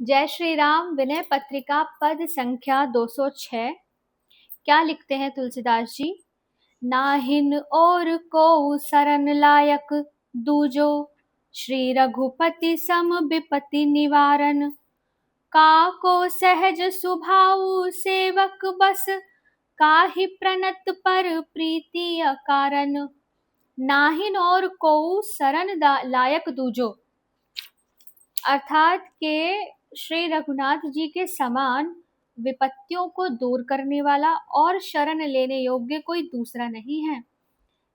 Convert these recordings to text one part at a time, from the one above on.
जय श्री राम। विनय पत्रिका पद संख्या 206। क्या लिखते हैं तुलसीदास जी? नाहिन और को सरन लायक दूजो, श्री रघुपति सम विपति निवारन। काको सहज सुभाऊ सेवक बस, काहि प्रणत पर प्रीति अकारन। नाहिन और को सरन लायक दूजो, अर्थात के श्री रघुनाथ जी के समान विपत्तियों को दूर करने वाला और शरण लेने योग्य कोई दूसरा नहीं है।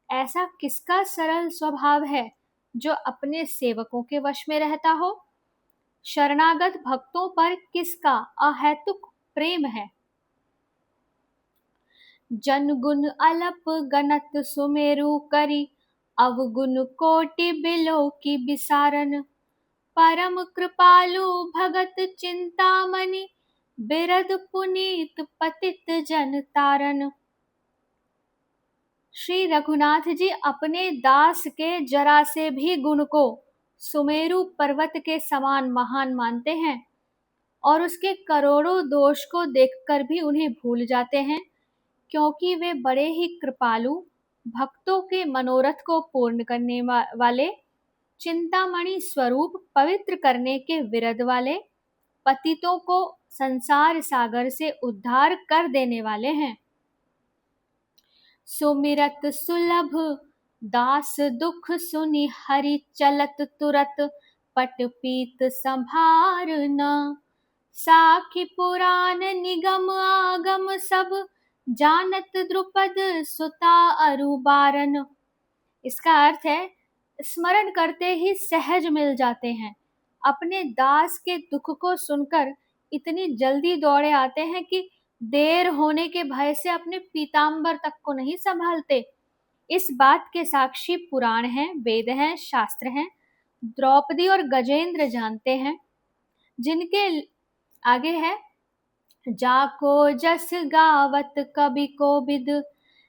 ऐसा किसका सरल स्वभाव है जो अपने सेवकों के वश में रहता हो? शरणागत भक्तों पर किसका अहेतुक प्रेम है? जन गुण अलप गणत सुमेरु करी, अवगुण कोटि बिलो की बिसारन। परम कृपालु भगत चिंतामणि, बिरद पुनीत पतित जन तारन। श्री रघुनाथ जी अपने दास के जरा से भी गुण को सुमेरु पर्वत के समान महान मानते हैं और उसके करोड़ों दोष को देखकर भी उन्हें भूल जाते हैं, क्योंकि वे बड़े ही कृपालु, भक्तों के मनोरथ को पूर्ण करने वाले, चिंतामणि स्वरूप पवित्र करने के विरद वाले, पतितों को संसार सागर से उद्धार कर देने वाले हैं। सुमिरत सुलभ दास दुख सुनि, हरि चलत तुरत पट पीत संभारना। साखी पुराण निगम आगम सब, जानत द्रुपद सुता अरुबारन। इसका अर्थ है, स्मरण करते ही सहज मिल जाते हैं। अपने दास के दुख को सुनकर इतनी जल्दी दौड़े आते हैं कि देर होने के भय से अपने पीतांबर तक को नहीं संभालते। इस बात के साक्षी पुराण हैं, वेद हैं, शास्त्र हैं। द्रौपदी और गजेंद्र जानते हैं। जिनके आगे है, जाको जस गावत कवि को विद,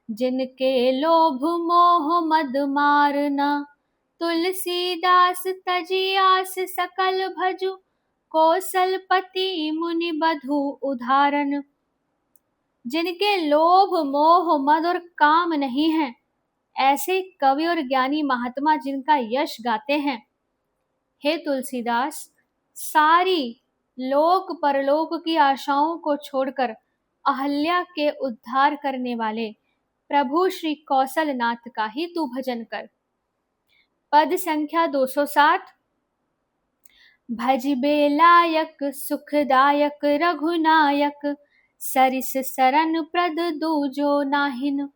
जिनके लोभ मोह मद मारना। तुलसीदास तजी आस सकल भजु, कौशलपति मुनि बधु उदाहरण। जिनके लोभ मोह मद और काम नहीं है, ऐसे कवि और ज्ञानी महात्मा जिनका यश गाते हैं। हे तुलसीदास, सारी लोक परलोक की आशाओं को छोड़कर अहल्या के उद्धार करने वाले प्रभु श्री कौशलनाथ का ही तू भजन कर। पद संख्या 207। भज बेलायक सुखदायक रघुनायक, सरिस सरन प्रद दूजो नाहिन।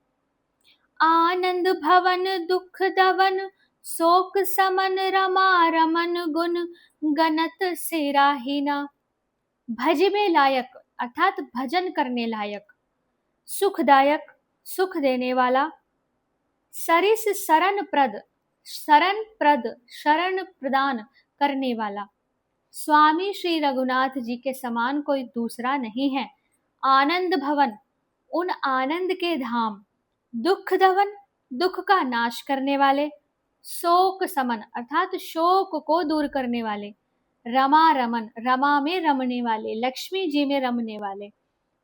आनंद भवन दुख दवन, शोक समन रमा रमन गुण गणत सिराहिना। भजिबे लायक अर्थात भजन करने लायक, सुखदायक सुख देने वाला, सरिस शरण प्रद शरण प्रदान करने वाला। स्वामी श्री रघुनाथ जी के समान कोई दूसरा नहीं है। आनंद भवन उन आनंद के धाम, दुख दवन दुख का नाश करने वाले, शोक समन अर्थात शोक को दूर करने वाले, रमा रमन रमा में रमने वाले, लक्ष्मी जी में रमने वाले।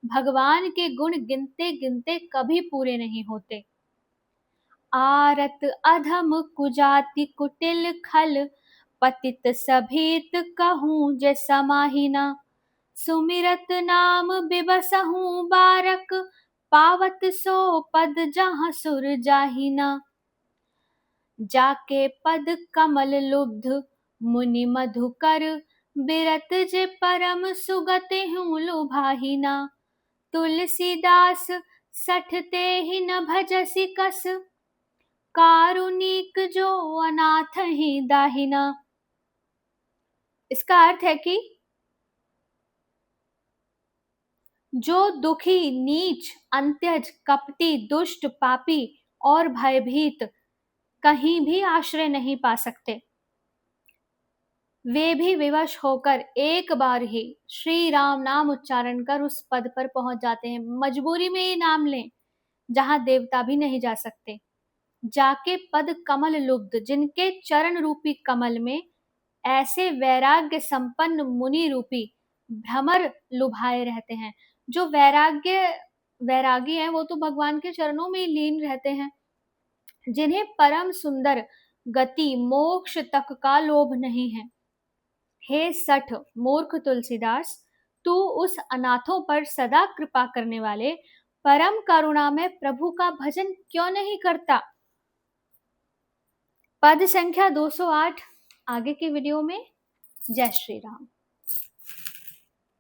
भगवान के गुण गिनते गिनते कभी पूरे नहीं होते। आरत अधम कुजाति कुटिल खल, पतित सभीत कहूँ जे समाहिना। सुमिरत नाम बिबसहूँ बारक, पावत सो पद जहाँ सुर जाहिना। जाके पद कमल लुब्ध मुनि मधुकर, बिरत जे परम सुगति हूँ लुभाहिना। तुलसीदास सठते ही न भजसी कस, कारुणिक जो अनाथ ही दाहिना। इसका अर्थ है कि जो दुखी, नीच, अंत्यज, कपटी, दुष्ट, पापी और भयभीत कहीं भी आश्रय नहीं पा सकते, वे भी विवश होकर एक बार ही श्री राम नाम उच्चारण कर उस पद पर पहुंच जाते हैं। मजबूरी में ये नाम लें जहां देवता भी नहीं जा सकते। जाके पद कमल लुब्ध, जिनके चरण रूपी कमल में ऐसे वैराग्य संपन्न मुनि रूपी भ्रमर लुभाए रहते हैं। जो वैरागी हैं वो तो भगवान के चरणों में ही लीन रहते हैं, जिन्हें परम सुंदर गति मोक्ष तक का लोभ नहीं है। हे सठ मूर्ख तुलसीदास, तू उस अनाथों पर सदा कृपा करने वाले परम करुणा में प्रभु का भजन क्यों नहीं करता। पद संख्या 208 आगे की वीडियो में। जय श्री राम।